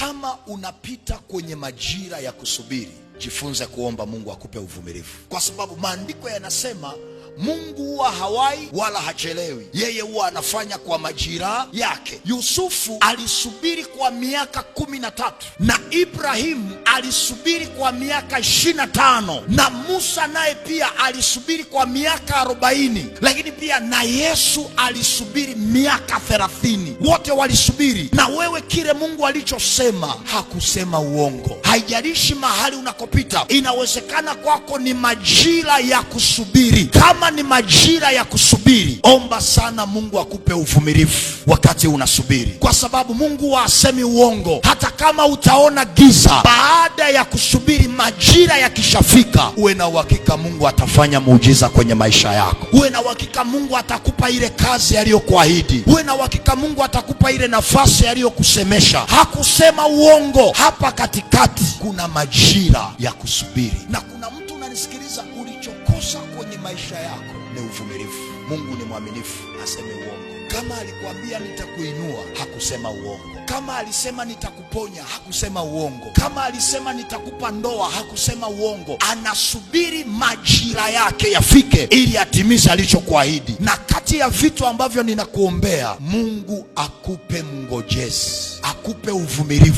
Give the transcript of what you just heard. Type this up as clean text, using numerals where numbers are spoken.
Kama unapita kwenye majira ya kusubiri, jifunze kuomba Mungu akupe uvumilivu, kwa sababu maandiko yanasema Mungu huwa hawai wala hachelewi, yeye huwa anafanya kwa majira yake. Yusufu alisubiri kwa miaka 13 na Ibrahimu alisubiri kwa miaka 25 na Musa naye pia alisubiri kwa miaka 40, lakini pia na Yesu alisubiri miaka 30. Wote walisubiri. Na wewe, kile Mungu alichosema hakusema uongo. Haijalishi mahali unakopita, inawezekana kwako ni majira ya kusubiri. Kama ni majira ya kusubiri, omba sana Mungu akupe uvumilivu wakati unasubiri, kwa sababu Mungu hasemi uongo. Hata kama utaona giza, baada ya kusubiri, majira yakishafika, uwe na uhakika Mungu atafanya muujiza kwenye maisha yako. Uwe na uhakika Mungu atakupa ile kazi aliyokuahidi. Uwe na uhakika Mungu atakupa ile nafasi aliyokusemesha. Hakusema uongo. Hapa katikati kuna majira ya kusubiri. Na kuna mtu unanisikiliza, ulichokosa kwenye maisha yako ni uvumilivu. Mungu ni mwaminifu, aseme uongo. Kama alikwambia nitakuinua, hakusema uongo. Kama alisema nitakuponya, hakusema uongo. Kama alisema nitakupa ndoa, hakusema uongo. Anasubiri majira yake yafike ili atimize alichokuahidi. Na kati ya vitu ambavyo ninakuombea, Mungu akupe mngojezi, akupe uvumilivu.